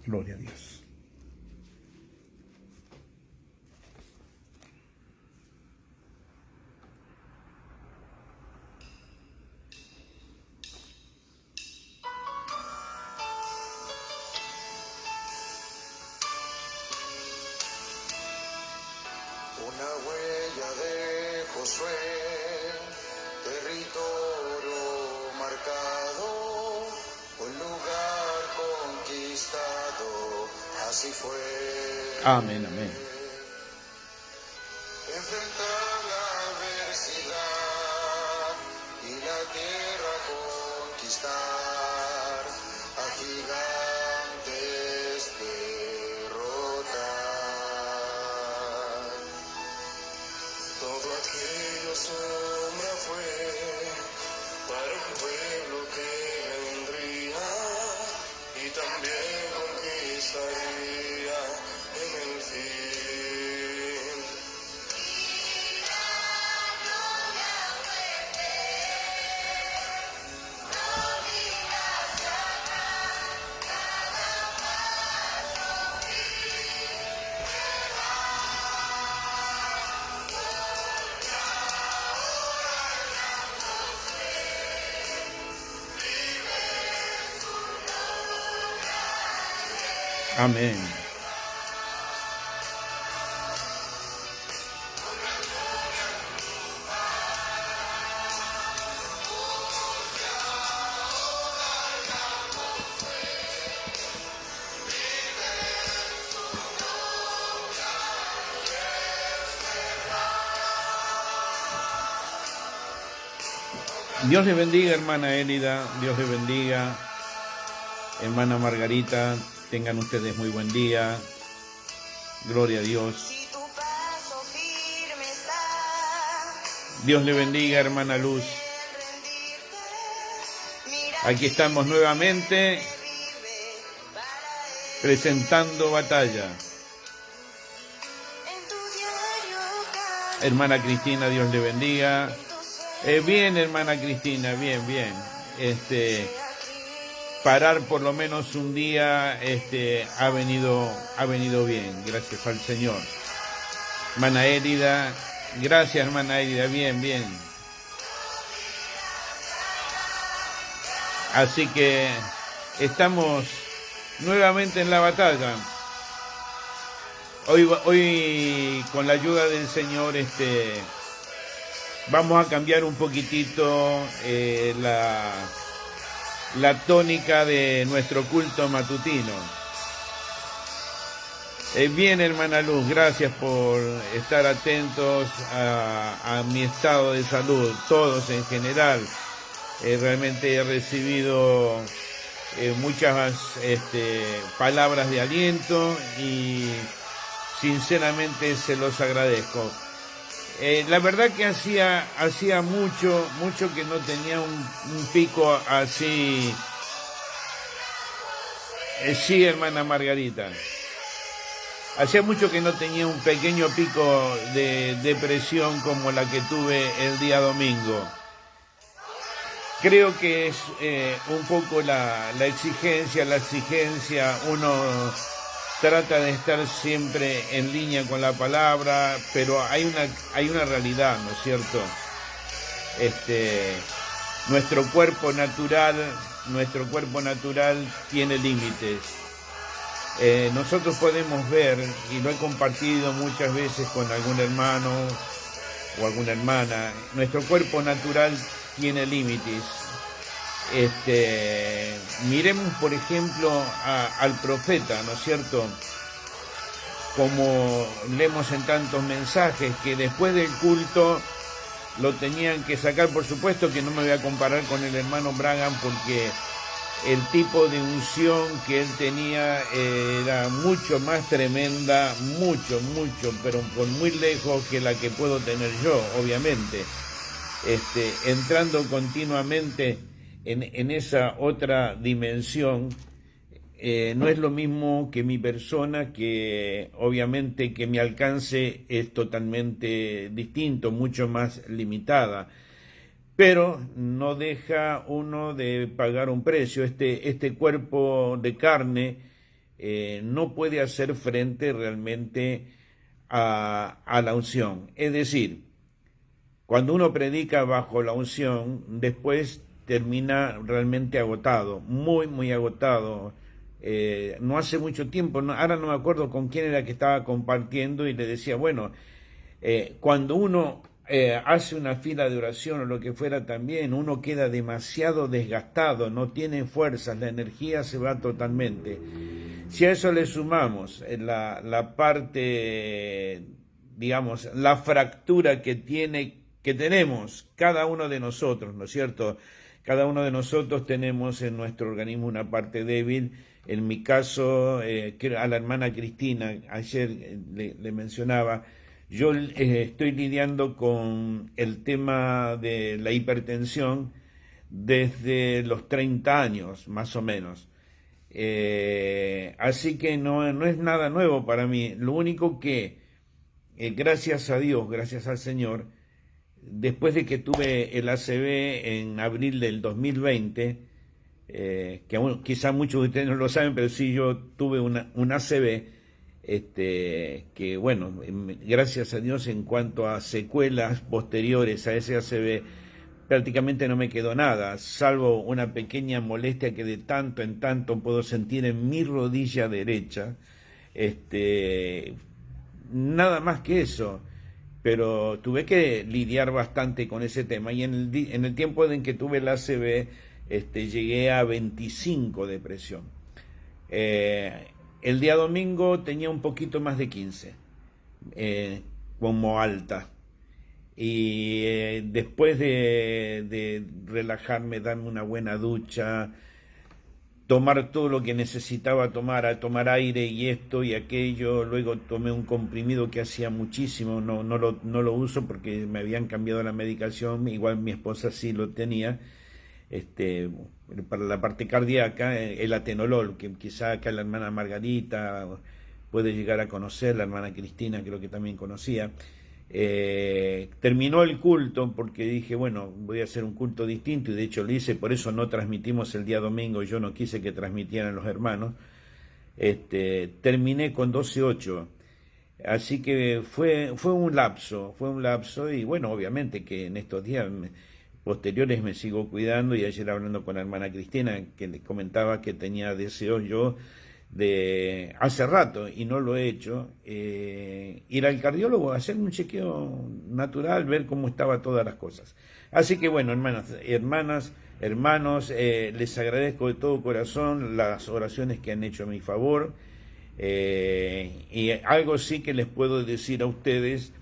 Gloria a Dios. Una huella de Josué, territorio marcado, un lugar conquistado, así fue. Amén, amén. Enfrentar la adversidad y la tierra conquistar, a gigantes derrotar. Todo aquello sombra fue para un pueblo que vendría y también conquistaría en el fin. Amén. Dios le bendiga, hermana Élida. Dios le bendiga, hermana Margarita. Tengan ustedes muy buen día. Gloria a Dios. Dios le bendiga, hermana Luz. Aquí estamos nuevamente presentando batalla. Hermana Cristina, Dios le bendiga. Bien, hermana Cristina, bien. Parar por lo menos un día ha venido bien, gracias al Señor. Hermana Élida, gracias, hermana Élida, bien. Así que estamos nuevamente en la batalla. Hoy con la ayuda del Señor, vamos a cambiar un poquitito la tónica de nuestro culto matutino. Bien, hermana Luz, gracias por estar atentos a mi estado de salud, todos en general. Realmente he recibido muchas palabras de aliento y sinceramente se los agradezco. La verdad que hacía mucho que no tenía un pico así. Sí, hermana Margarita. Hacía mucho que no tenía un pequeño pico de depresión como la que tuve el día domingo. Creo que es un poco la exigencia, uno trata de estar siempre en línea con la palabra, pero hay una realidad, ¿no es cierto? Nuestro cuerpo natural tiene límites. Nosotros podemos ver, y lo he compartido muchas veces con algún hermano o alguna hermana, nuestro cuerpo natural tiene límites. Miremos, por ejemplo, al profeta, ¿no es cierto? Como leemos en tantos mensajes, que después del culto lo tenían que sacar. Por supuesto que no me voy a comparar con el hermano Branham, porque el tipo de unción que él tenía era mucho más tremenda, mucho, pero por muy lejos que la que puedo tener yo, obviamente. Entrando continuamente en esa otra dimensión, no es lo mismo que mi persona, que obviamente que mi alcance es totalmente distinto, mucho más limitada, pero no deja uno de pagar un precio. Este cuerpo de carne no puede hacer frente realmente a la unción. Es decir, cuando uno predica bajo la unción, después termina realmente agotado, muy, muy agotado. No hace mucho tiempo, ahora no me acuerdo con quién era que estaba compartiendo y le decía, bueno, cuando uno hace una fila de oración o lo que fuera también, uno queda demasiado desgastado, no tiene fuerzas, la energía se va totalmente. Si a eso le sumamos la parte, digamos, la fractura que tenemos cada uno de nosotros, ¿no es cierto? Cada uno de nosotros tenemos en nuestro organismo una parte débil. En mi caso, a la hermana Cristina, ayer le mencionaba, yo estoy lidiando con el tema de la hipertensión desde los 30 años, más o menos. Así que no es nada nuevo para mí. Lo único que, gracias a Dios, gracias al Señor, después de que tuve el ACV en abril del 2020, que aún, quizá muchos de ustedes no lo saben, pero sí yo tuve un ACV, que bueno, gracias a Dios en cuanto a secuelas posteriores a ese ACV, prácticamente no me quedó nada, salvo una pequeña molestia que de tanto en tanto puedo sentir en mi rodilla derecha, nada más que eso, pero tuve que lidiar bastante con ese tema y en el tiempo en que tuve el ACV, llegué a 25 de presión. El día domingo tenía un poquito más de 15, como alta. Y después de relajarme, darme una buena ducha, tomar todo lo que necesitaba tomar, a tomar aire y esto y aquello, luego tomé un comprimido que hacía muchísimo, no lo uso porque me habían cambiado la medicación, igual mi esposa sí lo tenía, para la parte cardíaca, el atenolol, que quizá acá la hermana Margarita puede llegar a conocer, la hermana Cristina creo que también conocía. Terminó el culto porque dije, bueno, voy a hacer un culto distinto y de hecho lo hice, por eso no transmitimos el día domingo, yo no quise que transmitieran los hermanos. Terminé con 12:8, así que fue un lapso y bueno, obviamente que en estos días posteriores me sigo cuidando y ayer hablando con la hermana Cristina que le comentaba que tenía deseos yo de hace rato y no lo he hecho, ir al cardiólogo, hacer un chequeo natural, ver cómo estaban todas las cosas. Así que bueno, hermanos, les agradezco de todo corazón las oraciones que han hecho a mi favor, y algo sí que les puedo decir a ustedes,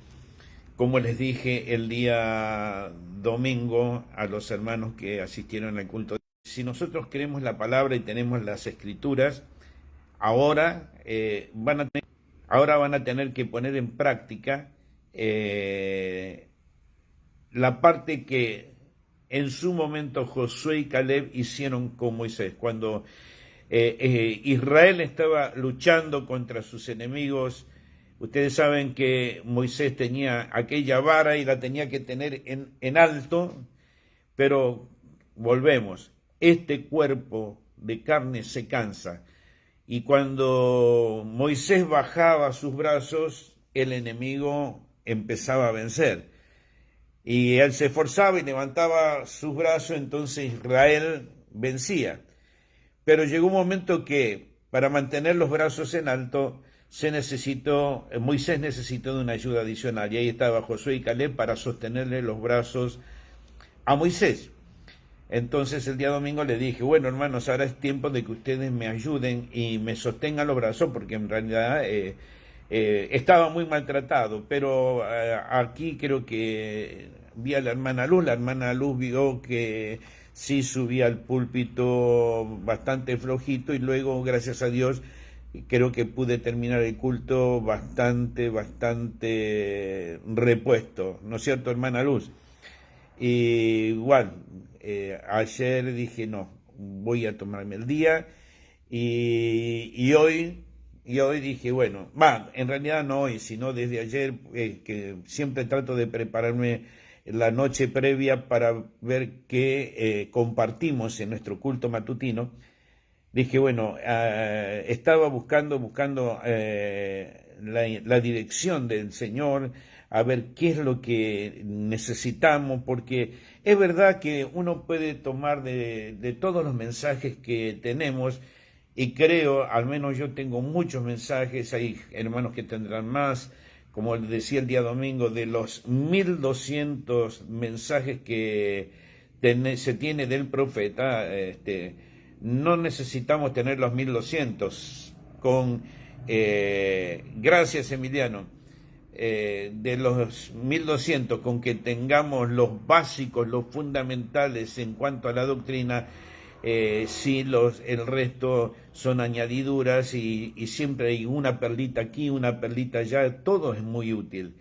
como les dije el día domingo a los hermanos que asistieron al culto. Si nosotros creemos la palabra y tenemos las escrituras, ahora van a tener que poner en práctica la parte que en su momento Josué y Caleb hicieron con Moisés. Cuando Israel estaba luchando contra sus enemigos, ustedes saben que Moisés tenía aquella vara y la tenía que tener en alto, pero volvemos, este cuerpo de carne se cansa. Y cuando Moisés bajaba sus brazos, el enemigo empezaba a vencer. Y él se esforzaba y levantaba sus brazos, entonces Israel vencía. Pero llegó un momento que para mantener los brazos en alto, Moisés necesitó de una ayuda adicional. Y ahí estaba Josué y Caleb para sostenerle los brazos a Moisés. Entonces el día domingo le dije, bueno hermanos, ahora es tiempo de que ustedes me ayuden y me sostengan los brazos, porque en realidad estaba muy maltratado, pero aquí creo que vi a la hermana Luz vio que sí subía al púlpito bastante flojito y luego, gracias a Dios, creo que pude terminar el culto bastante repuesto, ¿no es cierto, hermana Luz? Y igual, ayer dije, no, voy a tomarme el día y hoy dije, bueno, en realidad no hoy, sino desde ayer, que siempre trato de prepararme la noche previa para ver qué compartimos en nuestro culto matutino. dije, bueno, estaba buscando la dirección del Señor, a ver qué es lo que necesitamos, porque es verdad que uno puede tomar de todos los mensajes que tenemos, y creo, al menos yo tengo muchos mensajes, hay hermanos que tendrán más, como les decía el día domingo, de los 1200 mensajes que se tiene del profeta, no necesitamos tener los 1200. Gracias, Emiliano, de los 1200, con que tengamos los básicos, los fundamentales en cuanto a la doctrina, sí, el resto son añadiduras, y siempre hay una perlita aquí, una perlita allá, todo es muy útil.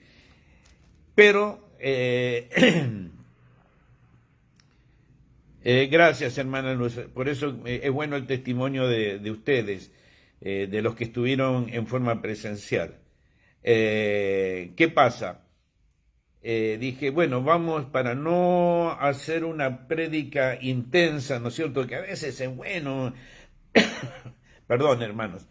Pero gracias, hermana Luz. Por eso es bueno el testimonio de ustedes, de los que estuvieron en forma presencial. ¿Qué pasa? Dije, bueno, vamos, para no hacer una prédica intensa, ¿no es cierto? Que a veces es bueno, perdón, hermanos,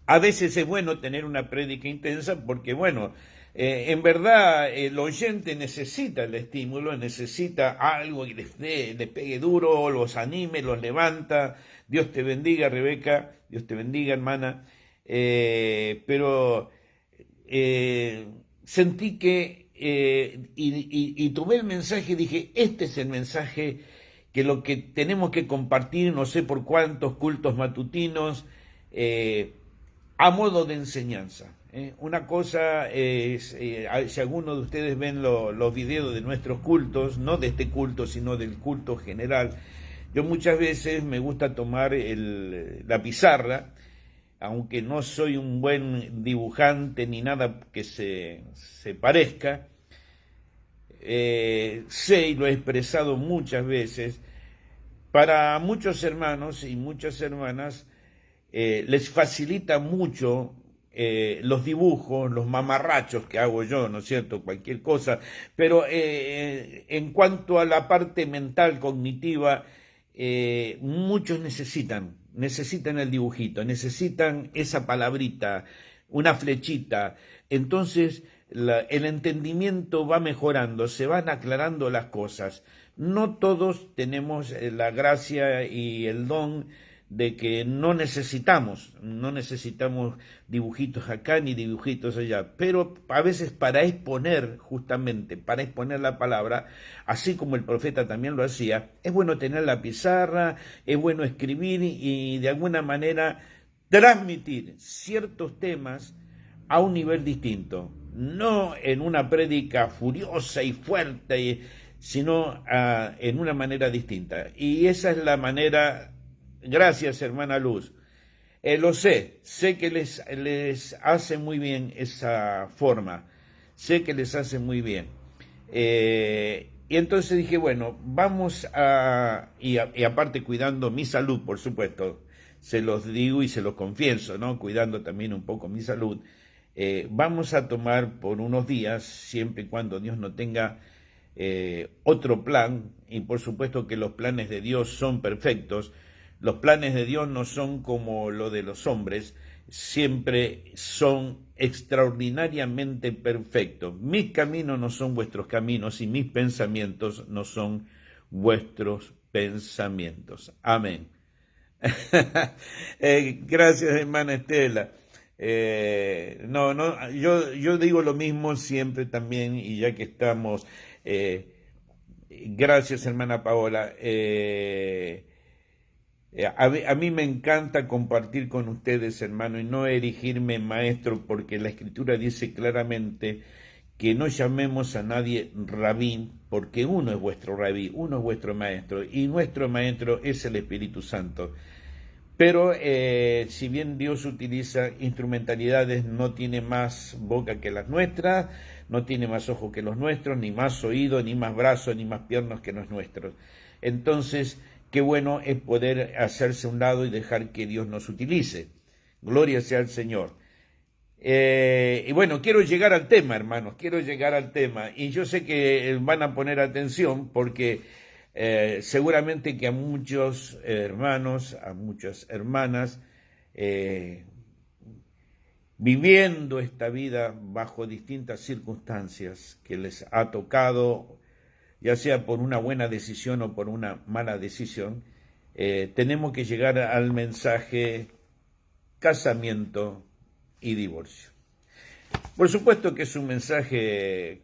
a veces es bueno tener una prédica intensa porque, bueno, en verdad el oyente necesita el estímulo, necesita algo que le pegue duro, los anime, los levanta. Dios te bendiga, Rebeca, Dios te bendiga, hermana. Pero sentí que, y tomé el mensaje y dije, este es el mensaje, que lo que tenemos que compartir, no sé por cuántos cultos matutinos, a modo de enseñanza. Una cosa es, si algunos de ustedes ven los videos de nuestros cultos, no de este culto, sino del culto general, yo muchas veces me gusta tomar la pizarra, aunque no soy un buen dibujante ni nada que se parezca, sé, y lo he expresado muchas veces, para muchos hermanos y muchas hermanas, les facilita mucho los dibujos, los mamarrachos que hago yo, ¿no es cierto? Cualquier cosa, pero en cuanto a la parte mental, cognitiva, muchos necesitan el dibujito, necesitan esa palabrita, una flechita. Entonces el entendimiento va mejorando, se van aclarando las cosas. No todos tenemos la gracia y el don de que no necesitamos dibujitos acá ni dibujitos allá, pero a veces para exponer, justamente para exponer la palabra, así como el profeta también lo hacía, es bueno tener la pizarra, es bueno escribir y de alguna manera transmitir ciertos temas a un nivel distinto, no en una prédica furiosa y fuerte, sino en una manera distinta. Y esa es la manera. Gracias, hermana Luz. Lo sé que les hace muy bien esa forma, sé que les hace muy bien. Y entonces dije, bueno, vamos y aparte cuidando mi salud, por supuesto, se los digo y se los confieso, ¿no? Cuidando también un poco mi salud, vamos a tomar por unos días, siempre y cuando Dios no tenga otro plan, y por supuesto que los planes de Dios son perfectos. Los planes de Dios no son como lo de los hombres, siempre son extraordinariamente perfectos. Mis caminos no son vuestros caminos y mis pensamientos no son vuestros pensamientos. Amén. Gracias, hermana Estela. Yo digo lo mismo siempre también, y ya que estamos, gracias, hermana Paola. A mí me encanta compartir con ustedes, hermano, y no erigirme en maestro, porque la Escritura dice claramente que no llamemos a nadie rabí, porque uno es vuestro rabí, uno es vuestro maestro, y nuestro maestro es el Espíritu Santo. Pero si bien Dios utiliza instrumentalidades, no tiene más boca que las nuestras, no tiene más ojos que los nuestros, ni más oído, ni más brazos, ni más piernas que los nuestros. Entonces, qué bueno es poder hacerse a un lado y dejar que Dios nos utilice. Gloria sea al Señor. Y bueno, quiero llegar al tema, hermanos, quiero llegar al tema. Y yo sé que van a poner atención porque Seguramente que a muchos hermanos, a muchas hermanas, viviendo esta vida bajo distintas circunstancias que les ha tocado, ya sea por una buena decisión o por una mala decisión, tenemos que llegar al mensaje casamiento y divorcio. Por supuesto que es un mensaje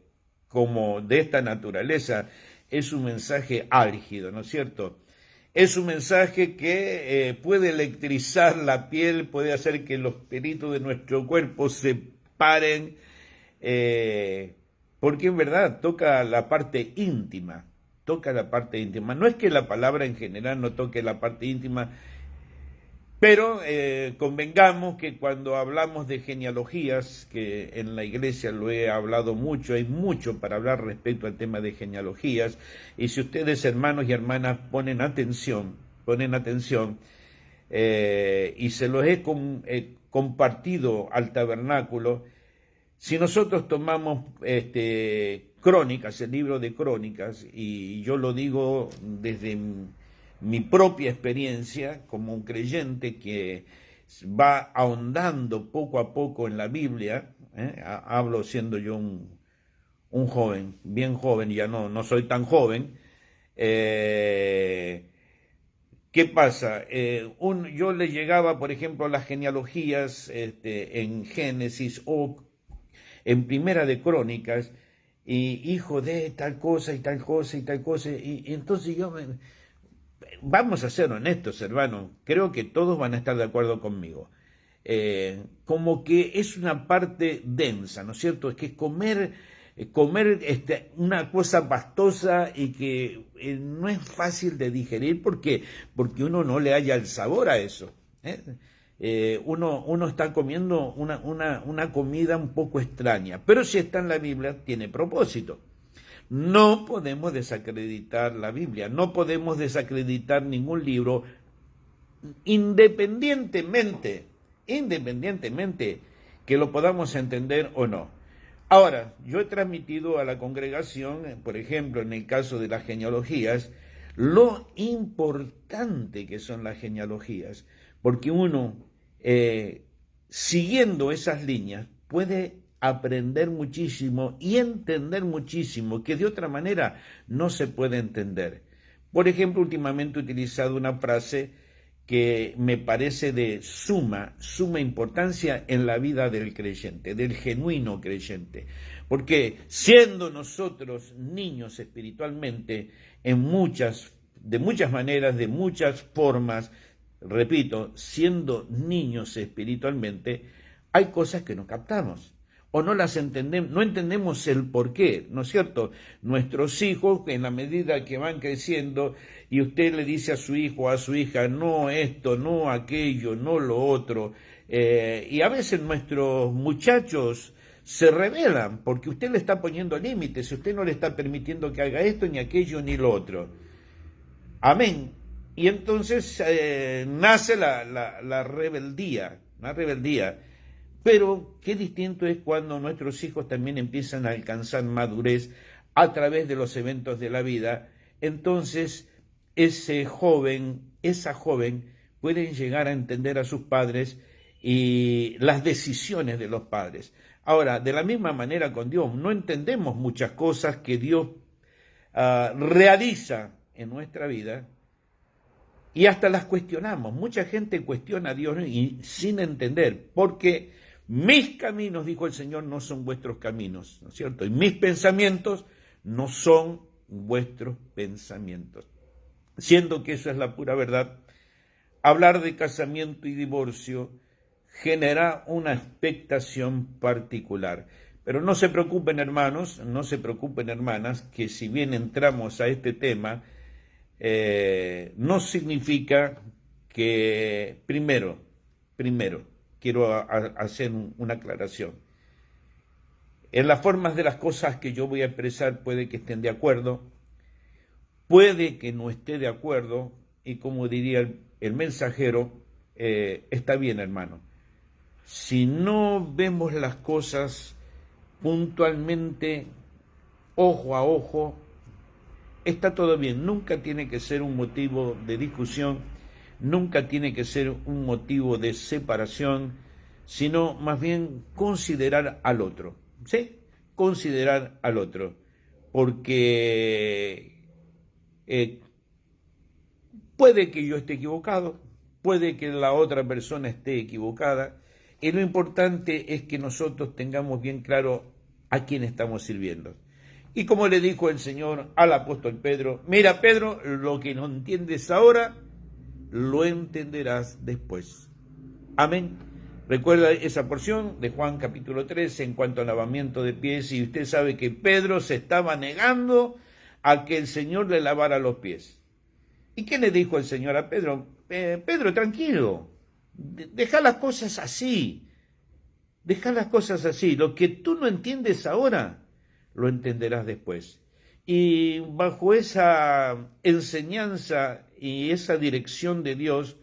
como de esta naturaleza, es un mensaje álgido, ¿no es cierto? Es un mensaje que puede electrizar la piel, puede hacer que los pelitos de nuestro cuerpo se paren, porque en verdad toca la parte íntima, toca la parte íntima. No es que la palabra en general no toque la parte íntima, pero convengamos que cuando hablamos de genealogías, que en la iglesia lo he hablado mucho, hay mucho para hablar respecto al tema de genealogías, y si ustedes hermanos y hermanas ponen atención, y se los he compartido al tabernáculo, si nosotros tomamos Crónicas, el libro de Crónicas, y yo lo digo desde mi propia experiencia como un creyente que va ahondando poco a poco en la Biblia, hablo siendo yo un joven, bien joven, ya no soy tan joven. ¿Qué pasa? Yo le llegaba, por ejemplo, a las genealogías en Génesis o en Primera de Crónicas, y hijo de tal cosa y tal cosa y tal cosa, y entonces vamos a ser honestos, hermano, creo que todos van a estar de acuerdo conmigo. Como que es una parte densa, ¿no es cierto? Es que comer una cosa pastosa y que no es fácil de digerir porque uno no le halla el sabor a eso. Uno está comiendo una comida un poco extraña, pero si está en la Biblia tiene propósito. No podemos desacreditar la Biblia, no podemos desacreditar ningún libro, independientemente que lo podamos entender o no. Ahora, yo he transmitido a la congregación, por ejemplo, en el caso de las genealogías, lo importante que son las genealogías, porque uno, siguiendo esas líneas, puede aprender muchísimo y entender muchísimo que de otra manera no se puede entender. Por ejemplo, últimamente he utilizado una frase que me parece de suma importancia en la vida del creyente, del genuino creyente, porque siendo nosotros niños espiritualmente de muchas maneras, de muchas formas, repito, siendo niños espiritualmente, hay cosas que no captamos o no las entendemos, no entendemos el porqué, ¿no es cierto? Nuestros hijos, en la medida que van creciendo, y usted le dice a su hijo o a su hija, no esto, no aquello, no lo otro, y a veces nuestros muchachos se rebelan porque usted le está poniendo límites, usted no le está permitiendo que haga esto, ni aquello, ni lo otro. Amén. Y entonces nace la rebeldía, Pero qué distinto es cuando nuestros hijos también empiezan a alcanzar madurez a través de los eventos de la vida. Entonces ese joven, esa joven pueden llegar a entender a sus padres y las decisiones de los padres. Ahora, de la misma manera con Dios, no entendemos muchas cosas que Dios realiza en nuestra vida y hasta las cuestionamos. Mucha gente cuestiona a Dios y sin entender, porque mis caminos, dijo el Señor, no son vuestros caminos, ¿no es cierto? Y mis pensamientos no son vuestros pensamientos. Siendo que eso es la pura verdad, hablar de casamiento y divorcio genera una expectación particular. Pero no se preocupen, hermanos, no se preocupen, hermanas, que si bien entramos a este tema, no significa que, primero, quiero hacer una aclaración. En las formas de las cosas que yo voy a expresar puede que estén de acuerdo, puede que no esté de acuerdo, y como diría el mensajero, está bien, hermano. Si no vemos las cosas puntualmente, ojo a ojo, está todo bien, nunca tiene que ser un motivo de discusión, nunca tiene que ser un motivo de separación, sino más bien considerar al otro, ¿sí? Considerar al otro, porque puede que yo esté equivocado, puede que la otra persona esté equivocada, y lo importante es que nosotros tengamos bien claro a quién estamos sirviendo. Y como le dijo el Señor al apóstol Pedro, mira Pedro, lo que no entiendes ahora, lo entenderás después. Amén. Recuerda esa porción de Juan capítulo 3 en cuanto al lavamiento de pies, y usted sabe que Pedro se estaba negando a que el Señor le lavara los pies. ¿Y qué le dijo el Señor a Pedro? Pedro, tranquilo, deja las cosas así, deja las cosas así, lo que tú no entiendes ahora, lo entenderás después. Y bajo esa enseñanza y esa dirección de Dios,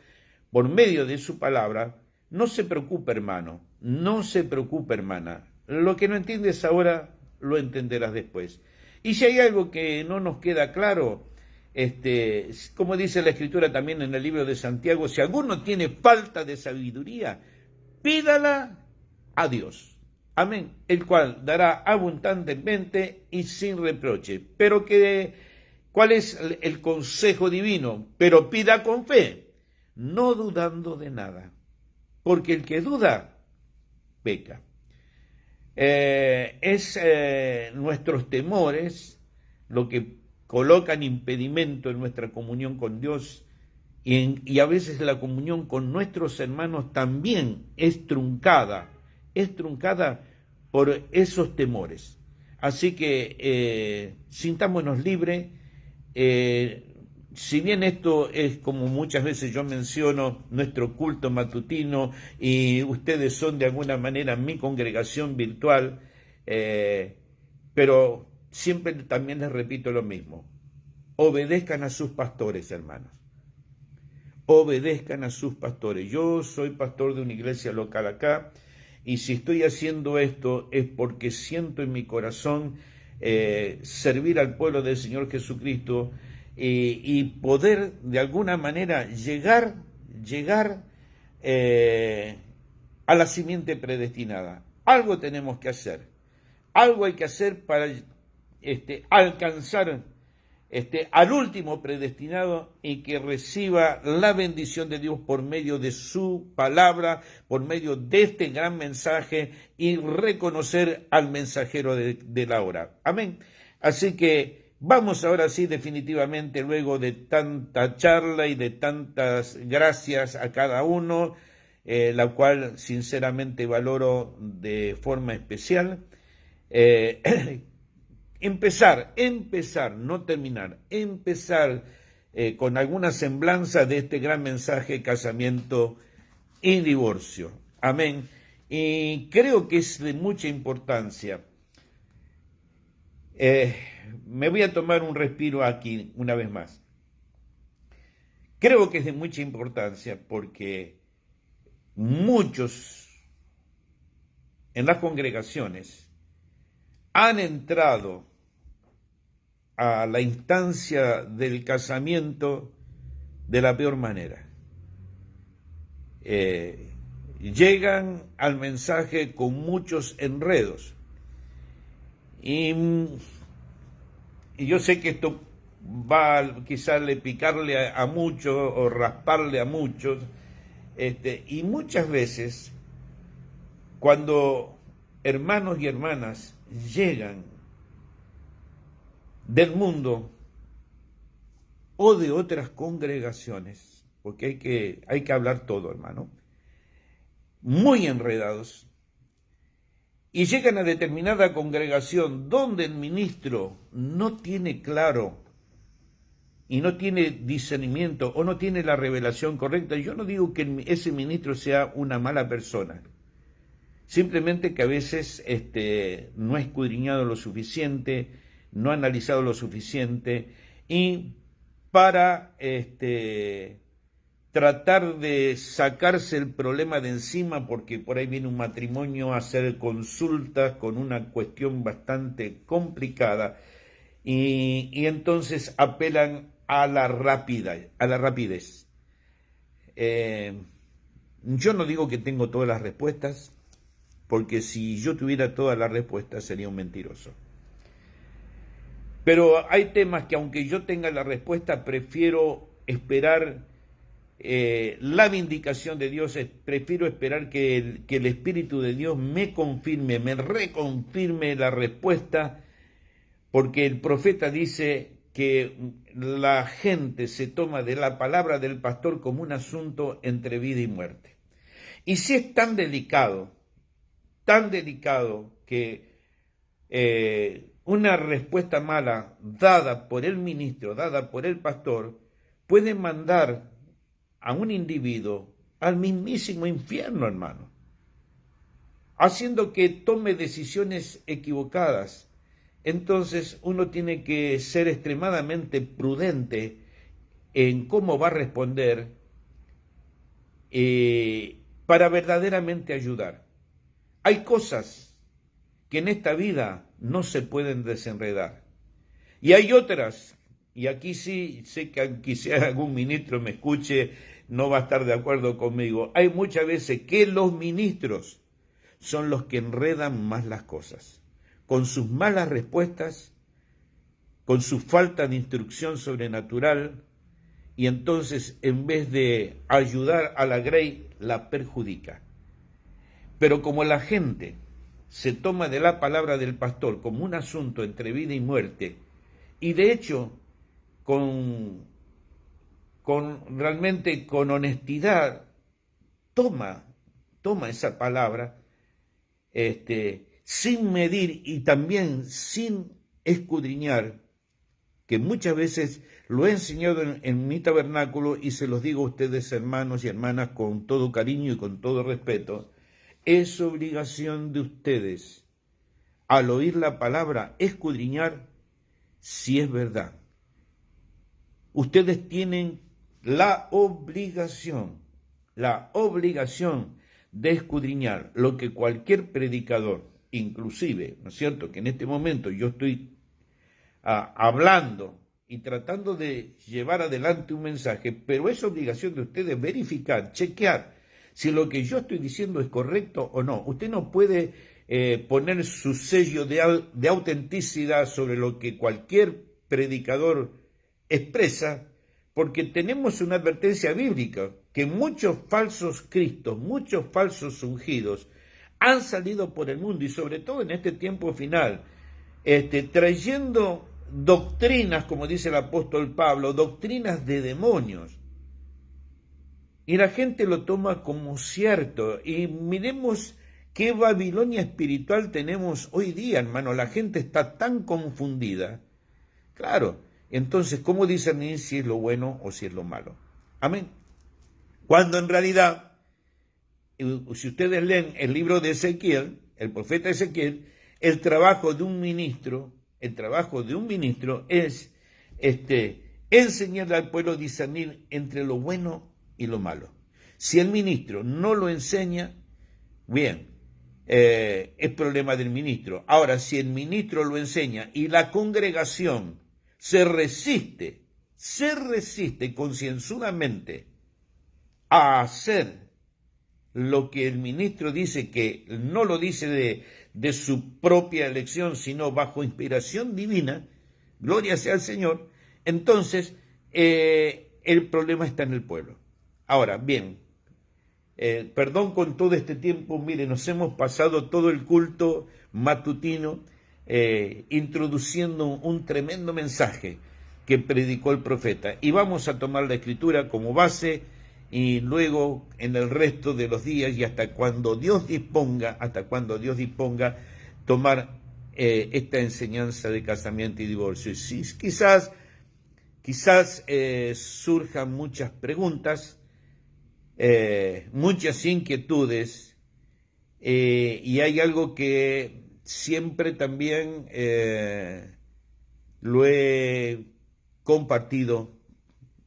por medio de su palabra, no se preocupe, hermano, no se preocupe, hermana. Lo que no entiendes ahora, lo entenderás después. Y si hay algo que no nos queda claro, como dice la Escritura también en el libro de Santiago, si alguno tiene falta de sabiduría, pídala a Dios. Amén, el cual dará abundantemente y sin reproche. Pero ¿cuál es el consejo divino? Pero pida con fe, no dudando de nada, porque el que duda, peca. Nuestros temores lo que colocan impedimento en nuestra comunión con Dios, y a veces la comunión con nuestros hermanos también es truncada por esos temores. Así que sintámonos libres. Si bien esto es, como muchas veces yo menciono, nuestro culto matutino, y ustedes son de alguna manera mi congregación virtual, pero siempre también les repito lo mismo: obedezcan a sus pastores, hermanos. Obedezcan a sus pastores. Yo soy pastor de una iglesia local acá, y si estoy haciendo esto es porque siento en mi corazón servir al pueblo del Señor Jesucristo, y poder de alguna manera llegar a la simiente predestinada. Algo tenemos que hacer, algo hay que hacer para alcanzar al último predestinado, y que reciba la bendición de Dios por medio de su palabra, por medio de este gran mensaje, y reconocer al mensajero de la hora. Amén. Así que vamos ahora sí, definitivamente, luego de tanta charla y de tantas gracias a cada uno, la cual sinceramente valoro de forma especial, empezar, no terminar, empezar con alguna semblanza de este gran mensaje: casamiento y divorcio. Amén. Y creo que es de mucha importancia. Me voy a tomar un respiro aquí una vez más. Creo que es de mucha importancia porque muchos en las congregaciones han entrado a la instancia del casamiento de la peor manera. Llegan al mensaje con muchos enredos. Y yo sé que esto va quizás picarle a muchos o rasparle a muchos, y muchas veces cuando hermanos y hermanas llegan del mundo o de otras congregaciones, porque hay que hablar todo, hermano, muy enredados, y llegan a determinada congregación donde el ministro no tiene claro y no tiene discernimiento o no tiene la revelación correcta. Yo no digo que ese ministro sea una mala persona, simplemente que a veces no ha escudriñado lo suficiente, no ha analizado lo suficiente, y para tratar de sacarse el problema de encima, porque por ahí viene un matrimonio a hacer consultas con una cuestión bastante complicada, y entonces apelan a la rapidez. Yo no digo que tengo todas las respuestas, porque si yo tuviera todas las respuestas sería un mentiroso. Pero hay temas que aunque yo tenga la respuesta, prefiero esperar la vindicación de Dios, prefiero esperar que el Espíritu de Dios me confirme, me reconfirme la respuesta, porque el profeta dice que la gente se toma de la palabra del pastor como un asunto entre vida y muerte. Y si es tan delicado que una respuesta mala dada por el ministro, dada por el pastor, puede mandar a un individuo al mismísimo infierno, hermano, haciendo que tome decisiones equivocadas. Entonces uno tiene que ser extremadamente prudente en cómo va a responder para verdaderamente ayudar. Hay cosas que en esta vida no se pueden desenredar. Y hay otras, y aquí sí, sé que quizá algún ministro me escuche, no va a estar de acuerdo conmigo. Hay muchas veces que los ministros son los que enredan más las cosas, con sus malas respuestas, con su falta de instrucción sobrenatural, y entonces en vez de ayudar a la grey, la perjudica. Pero como la gente se toma de la palabra del pastor como un asunto entre vida y muerte, y de hecho realmente con honestidad toma esa palabra, sin medir y también sin escudriñar, que muchas veces lo he enseñado en mi tabernáculo y se los digo a ustedes, hermanos y hermanas, con todo cariño y con todo respeto. Es obligación de ustedes, al oír la palabra, escudriñar si es verdad. Ustedes tienen la obligación de escudriñar lo que cualquier predicador, inclusive, ¿no es cierto?, que en este momento yo estoy hablando y tratando de llevar adelante un mensaje, pero es obligación de ustedes verificar, chequear si lo que yo estoy diciendo es correcto o no. Usted no puede poner su sello de autenticidad sobre lo que cualquier predicador expresa, porque tenemos una advertencia bíblica, que muchos falsos cristos, muchos falsos ungidos han salido por el mundo, y sobre todo en este tiempo final, trayendo doctrinas, como dice el apóstol Pablo, doctrinas de demonios. Y la gente lo toma como cierto. Y miremos qué Babilonia espiritual tenemos hoy día, hermano. La gente está tan confundida. Claro, entonces, ¿cómo discernir si es lo bueno o si es lo malo? Amén. Cuando en realidad, si ustedes leen el libro de Ezequiel, el profeta Ezequiel, el trabajo de un ministro es enseñarle al pueblo a discernir entre lo bueno y lo malo. Si el ministro no lo enseña, bien, es problema del ministro. Ahora, si el ministro lo enseña y la congregación se resiste concienzudamente a hacer lo que el ministro dice, que no lo dice de su propia elección, sino bajo inspiración divina, gloria sea al Señor, entonces el problema está en el pueblo. Ahora, bien, perdón con todo este tiempo, mire, nos hemos pasado todo el culto matutino introduciendo un tremendo mensaje que predicó el profeta. Y vamos a tomar la escritura como base y luego en el resto de los días y hasta cuando Dios disponga, tomar esta enseñanza de casamiento y divorcio. Y sí, quizás surjan muchas preguntas, muchas inquietudes, y hay algo que siempre también lo he compartido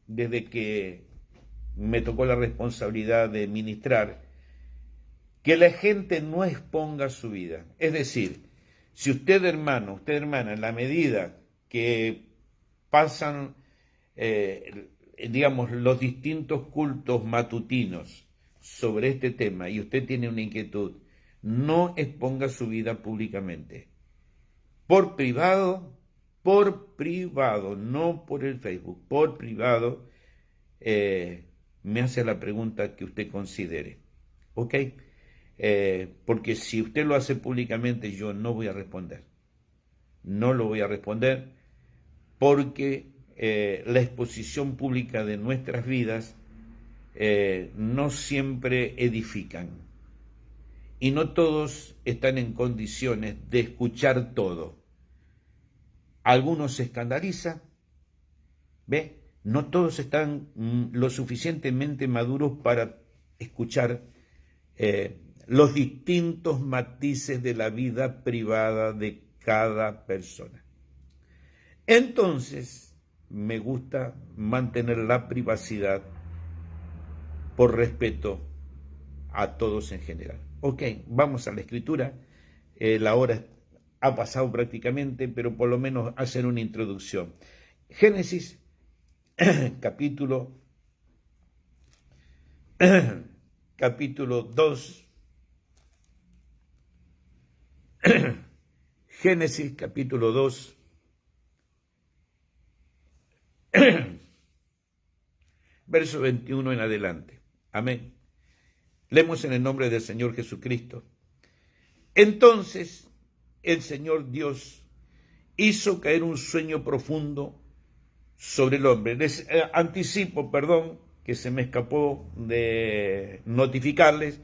desde que me tocó la responsabilidad de ministrar, que la gente no exponga su vida. Es decir, si usted, hermano, usted, hermana, en la medida que pasan, digamos, los distintos cultos matutinos sobre este tema y usted tiene una inquietud, no exponga su vida públicamente. Por privado, no por el Facebook, por privado, me hace la pregunta que usted considere, ¿ok? Porque si usted lo hace públicamente, yo no voy a responder. No lo voy a responder porque la exposición pública de nuestras vidas no siempre edifican. Y no todos están en condiciones de escuchar todo. Algunos se escandalizan, ¿ve? No todos están lo suficientemente maduros para escuchar los distintos matices de la vida privada de cada persona. Entonces, me gusta mantener la privacidad por respeto a todos en general. Ok, vamos a la escritura. La hora ha pasado prácticamente, pero por lo menos hacer una introducción. Génesis, capítulo 2. Génesis, capítulo 2. Verso 21 en adelante. Amén. Leemos en el nombre del Señor Jesucristo. Entonces el Señor Dios hizo caer un sueño profundo sobre el hombre. Les anticipo, perdón, que se me escapó de notificarles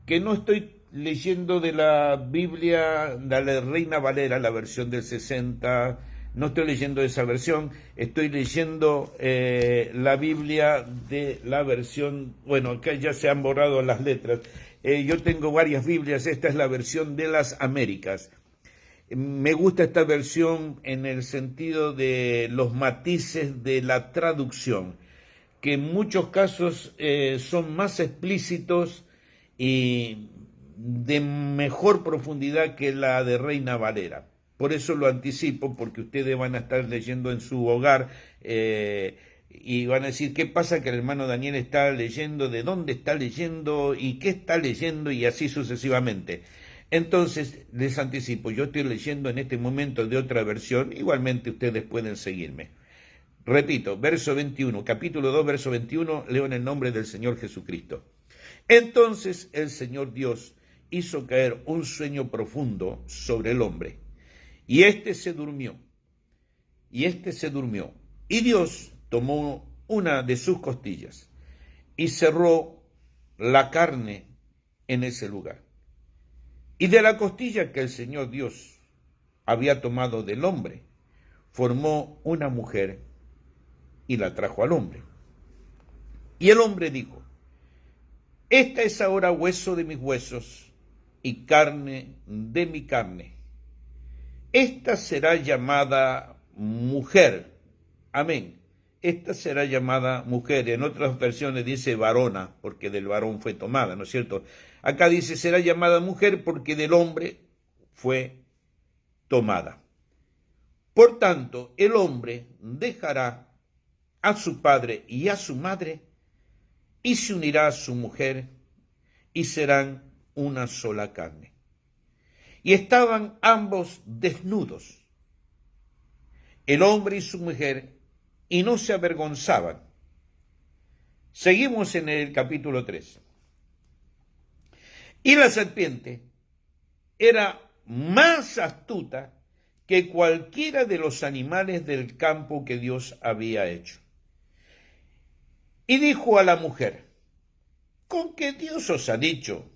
que no estoy leyendo de la Biblia, de la Reina Valera, la versión del 60, no estoy leyendo esa versión, estoy leyendo la Biblia de la versión, bueno, acá ya se han borrado las letras, yo tengo varias Biblias, esta es la versión de las Américas. Me gusta esta versión en el sentido de los matices de la traducción, que en muchos casos son más explícitos y de mejor profundidad que la de Reina Valera. Por eso lo anticipo, porque ustedes van a estar leyendo en su hogar y van a decir, ¿qué pasa que el hermano Daniel está leyendo? ¿De dónde está leyendo? ¿Y qué está leyendo? Y así sucesivamente. Entonces, les anticipo, yo estoy leyendo en este momento de otra versión, igualmente ustedes pueden seguirme. Repito, verso 21, capítulo 2, verso 21, leo en el nombre del Señor Jesucristo. Entonces el Señor Dios hizo caer un sueño profundo sobre el hombre, y éste se durmió, y Dios tomó una de sus costillas y cerró la carne en ese lugar. Y de la costilla que el Señor Dios había tomado del hombre, formó una mujer y la trajo al hombre. Y el hombre dijo, esta es ahora hueso de mis huesos y carne de mi carne. Esta será llamada mujer. Amén. Esta será llamada mujer. En otras versiones dice varona, porque del varón fue tomada, ¿no es cierto? Acá dice, será llamada mujer porque del hombre fue tomada. Por tanto, el hombre dejará a su padre y a su madre y se unirá a su mujer y serán una sola carne. Y estaban ambos desnudos, el hombre y su mujer, y no se avergonzaban. Seguimos en el capítulo 3. Y la serpiente era más astuta que cualquiera de los animales del campo que Dios había hecho. Y dijo a la mujer, ¿con qué Dios os ha dicho?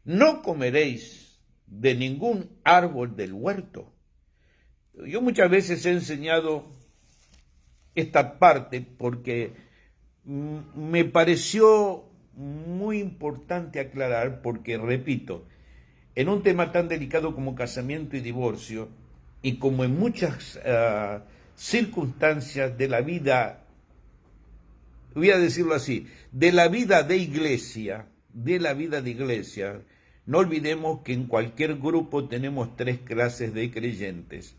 No comeréis de ningún árbol del huerto. Yo muchas veces he enseñado esta parte porque me pareció muy importante aclarar, porque, repito, en un tema tan delicado como casamiento y divorcio, y como en muchas circunstancias de la vida, voy a decirlo así, de la vida de iglesia, no olvidemos que en cualquier grupo tenemos 3 clases de creyentes.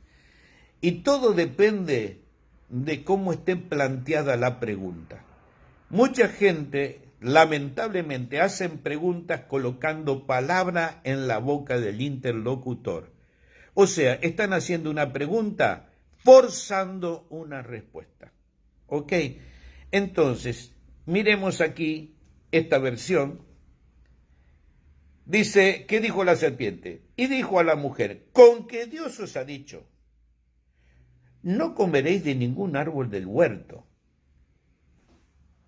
Y todo depende de cómo esté planteada la pregunta. Mucha gente, lamentablemente, hacen preguntas colocando palabra en la boca del interlocutor. O sea, están haciendo una pregunta forzando una respuesta. ¿Ok? Entonces, miremos aquí esta versión. Dice, ¿qué dijo la serpiente? Y dijo a la mujer, con que Dios os ha dicho, no comeréis de ningún árbol del huerto.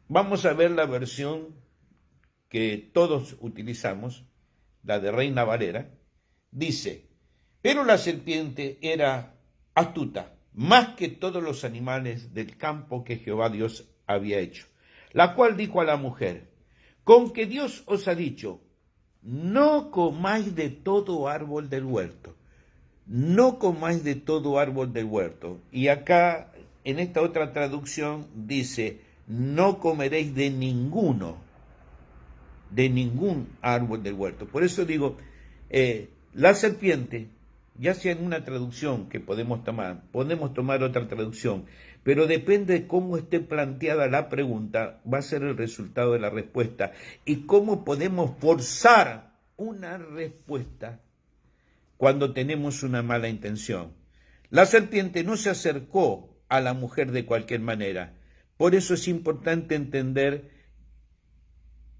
Vamos a ver la versión que todos utilizamos, la de Reina Valera. Dice, pero la serpiente era astuta, más que todos los animales del campo que Jehová Dios había hecho, la cual dijo a la mujer, con que Dios os ha dicho, no comáis de todo árbol del huerto, no comáis de todo árbol del huerto. Y acá, en esta otra traducción, dice, no comeréis de ningún árbol del huerto. Por eso digo, la serpiente, ya sea en una traducción que podemos tomar otra traducción, pero depende de cómo esté planteada la pregunta, va a ser el resultado de la respuesta. Y cómo podemos forzar una respuesta cuando tenemos una mala intención. La serpiente no se acercó a la mujer de cualquier manera. Por eso es importante entender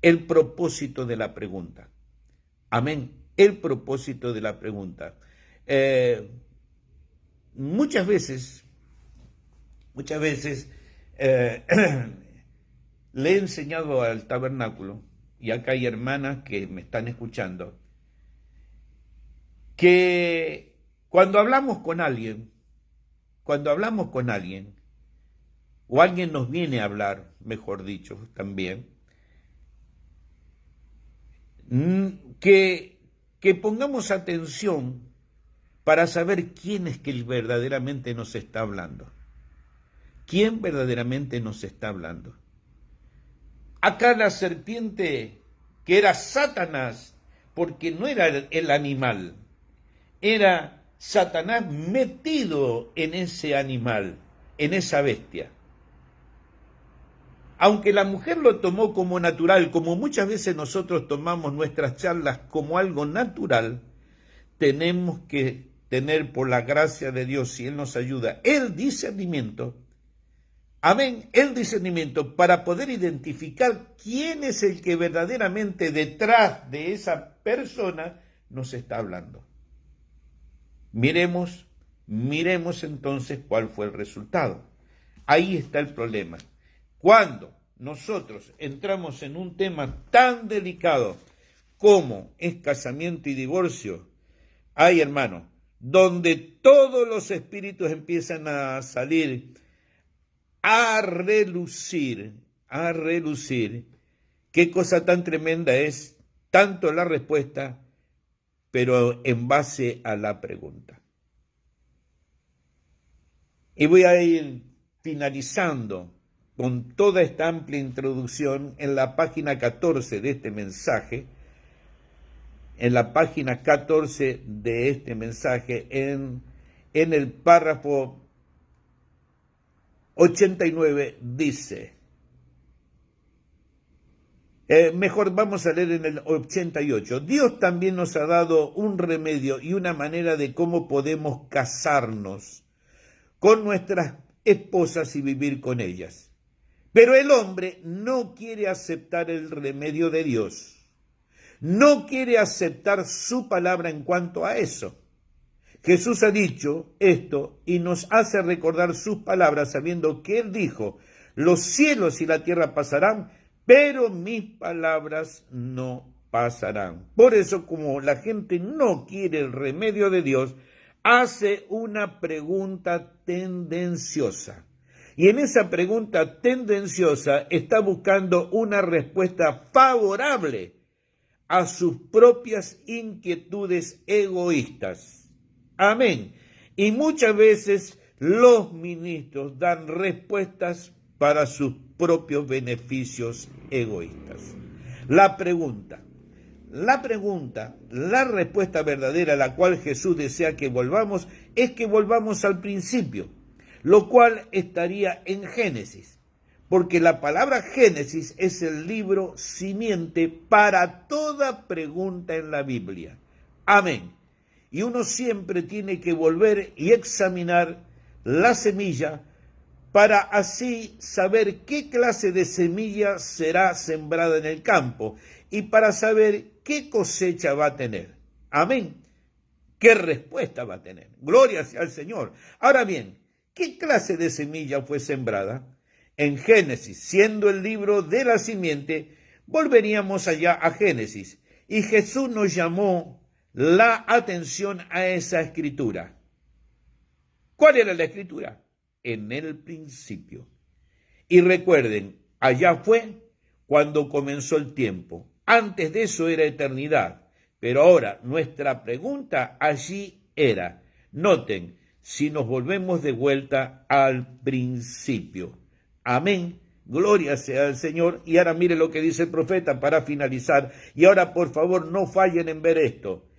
el propósito de la pregunta. Amén. El propósito de la pregunta. Muchas veces le he enseñado al tabernáculo, y acá hay hermanas que me están escuchando, que cuando hablamos con alguien, o alguien nos viene a hablar, mejor dicho, también, que pongamos atención para saber quién es que verdaderamente nos está hablando. ¿Quién verdaderamente nos está hablando? Acá la serpiente, que era Satanás, porque no era el animal, era Satanás metido en ese animal, en esa bestia. Aunque la mujer lo tomó como natural, como muchas veces nosotros tomamos nuestras charlas como algo natural, tenemos que tener, por la gracia de Dios, si Él nos ayuda, el discernimiento, amén, el discernimiento para poder identificar quién es el que verdaderamente detrás de esa persona nos está hablando. Miremos entonces cuál fue el resultado. Ahí está el problema. Cuando nosotros entramos en un tema tan delicado como es casamiento y divorcio, hay, hermano, donde todos los espíritus empiezan a salir, a relucir, qué cosa tan tremenda es, tanto la respuesta, pero en base a la pregunta. Y voy a ir finalizando con toda esta amplia introducción en la página 14 de este mensaje, en el párrafo 89 dice, mejor vamos a leer en el 88, Dios también nos ha dado un remedio y una manera de cómo podemos casarnos con nuestras esposas y vivir con ellas. Pero el hombre no quiere aceptar el remedio de Dios, no quiere aceptar su palabra en cuanto a eso. Jesús ha dicho esto y nos hace recordar sus palabras sabiendo que Él dijo, los cielos y la tierra pasarán, pero mis palabras no pasarán. Por eso, como la gente no quiere el remedio de Dios, hace una pregunta tendenciosa. Y en esa pregunta tendenciosa está buscando una respuesta favorable a sus propias inquietudes egoístas. Amén. Y muchas veces los ministros dan respuestas para sus propios beneficios egoístas. La pregunta la pregunta, la respuesta verdadera a la cual Jesús desea que volvamos es que volvamos al principio, lo cual estaría en Génesis, porque la palabra Génesis es el libro simiente para toda pregunta en la Biblia. Amén. Y uno siempre tiene que volver y examinar la semilla para así saber qué clase de semilla será sembrada en el campo y para saber qué cosecha va a tener. Amén. ¿Qué respuesta va a tener? Gloria sea al Señor. Ahora bien, ¿qué clase de semilla fue sembrada? En Génesis, siendo el libro de la simiente, volveríamos allá a Génesis. Y Jesús nos llamó la atención a esa escritura. ¿Cuál era la escritura? En el principio. Y recuerden, allá fue cuando comenzó el tiempo. Antes de eso era eternidad. Pero ahora nuestra pregunta allí era, noten, si nos volvemos de vuelta al principio. Amén. Gloria sea al Señor. Y ahora mire lo que dice el profeta para finalizar. Y ahora por favor no fallen en ver esto.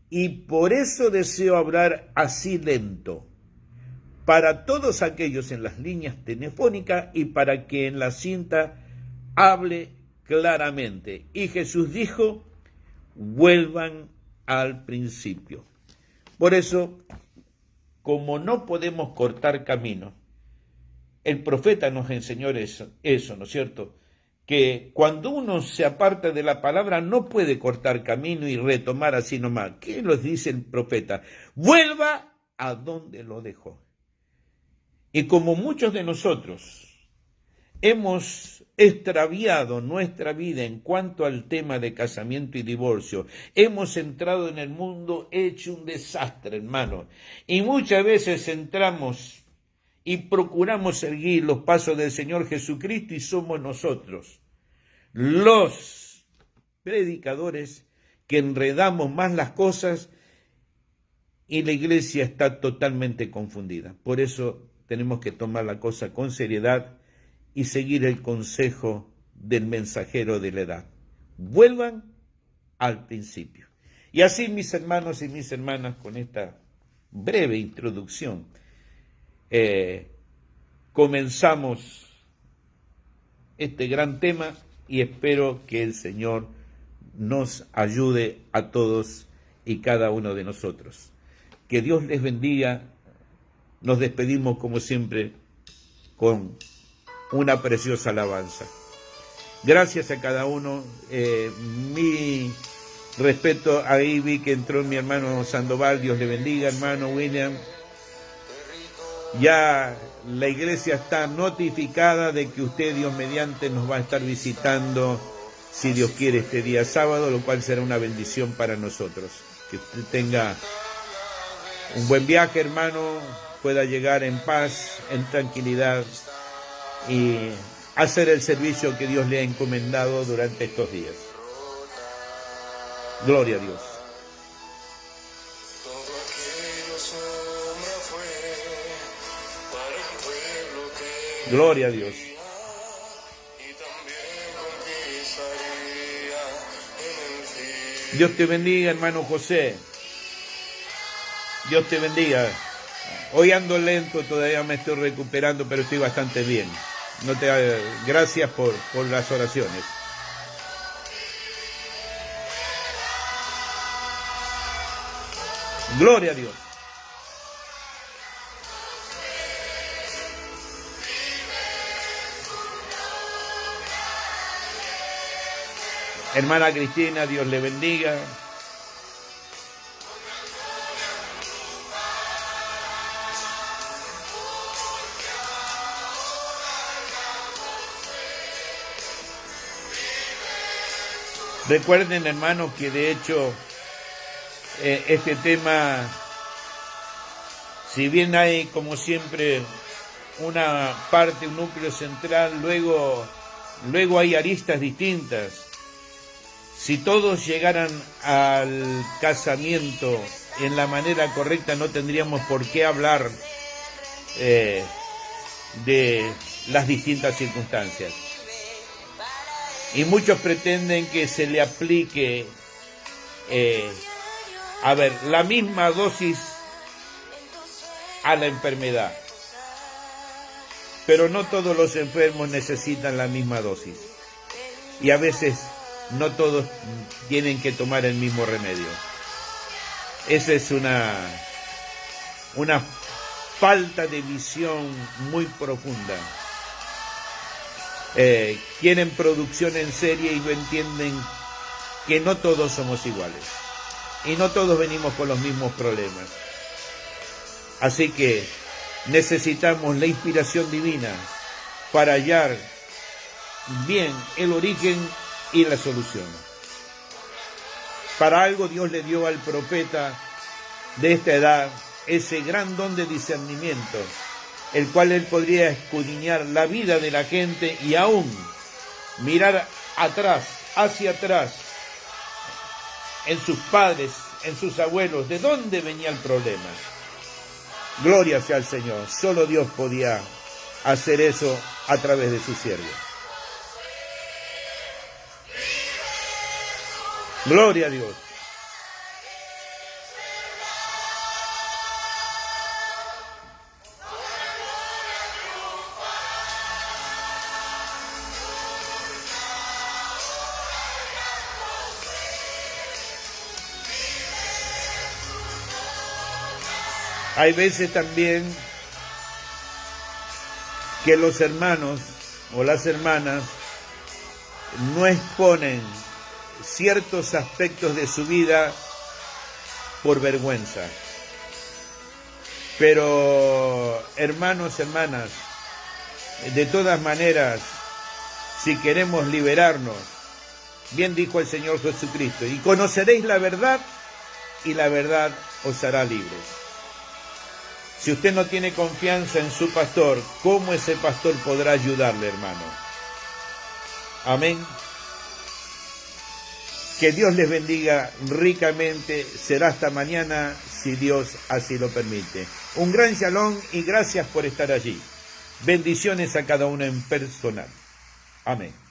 Y por eso deseo hablar así lento, para todos aquellos en las líneas telefónicas y para que en la cinta hable claramente. Y Jesús dijo, vuelvan al principio. Por eso, como no podemos cortar camino, el profeta nos enseñó eso, ¿no es cierto? Que cuando uno se aparta de la palabra no puede cortar camino y retomar así nomás. ¿Qué nos dice el profeta? Vuelva a donde lo dejó. Y como muchos de nosotros hemos extraviado nuestra vida en cuanto al tema de casamiento y divorcio, hemos entrado en el mundo hecho un desastre, hermano. Y muchas veces entramos y procuramos seguir los pasos del Señor Jesucristo y somos nosotros los predicadores que enredamos más las cosas y la iglesia está totalmente confundida. Por eso tenemos que tomar la cosa con seriedad y seguir el consejo del mensajero de la edad. Vuelvan al principio. Y así, mis hermanos y mis hermanas, con esta breve introducción, comenzamos este gran tema y espero que el Señor nos ayude a todos y cada uno de nosotros. Que Dios les bendiga. Nos despedimos como siempre con una preciosa alabanza. Gracias a cada uno. Mi respeto, ahí vi que entró mi hermano Sandoval. Dios le bendiga, hermano William. Ya la iglesia está notificada de que usted, Dios mediante, nos va a estar visitando, si Dios quiere, este día sábado, lo cual será una bendición para nosotros. Que usted tenga un buen viaje, hermano, pueda llegar en paz, en tranquilidad y hacer el servicio que Dios le ha encomendado durante estos días. Gloria a Dios. Gloria a Dios. Dios te bendiga, hermano José. Dios te bendiga. Hoy ando lento, todavía me estoy recuperando, pero estoy bastante bien. Gracias por las oraciones. Gloria a Dios. Hermana Cristina, Dios le bendiga. Recuerden, hermanos, que de hecho este tema, si bien hay como siempre una parte, un núcleo central, luego hay aristas distintas. Si todos llegaran al casamiento en la manera correcta, no tendríamos por qué hablar de las distintas circunstancias. Y muchos pretenden que se le aplique la misma dosis a la enfermedad. Pero no todos los enfermos necesitan la misma dosis. Y a veces no todos tienen que tomar el mismo remedio. Esa es una falta de visión muy profunda. Quieren producción en serie y no entienden que no todos somos iguales. Y no todos venimos con los mismos problemas. Así que necesitamos la inspiración divina para hallar bien el origen y la solución. Para algo Dios le dio al profeta de esta edad ese gran don de discernimiento, el cual él podría escudriñar la vida de la gente y aún mirar atrás, hacia atrás, en sus padres, en sus abuelos, de dónde venía el problema. Gloria sea al Señor. Solo Dios podía hacer eso a través de su siervo. Gloria a Dios. Hay veces también que los hermanos o las hermanas no exponen ciertos aspectos de su vida por vergüenza. Pero, hermanos, hermanas, de todas maneras, si queremos liberarnos, bien dijo el Señor Jesucristo, y conoceréis la verdad, y la verdad os hará libres. Si usted no tiene confianza en su pastor, ¿cómo ese pastor podrá ayudarle, hermano? Amén. Que Dios les bendiga ricamente. Será hasta mañana, si Dios así lo permite. Un gran shalom y gracias por estar allí. Bendiciones a cada uno en personal. Amén.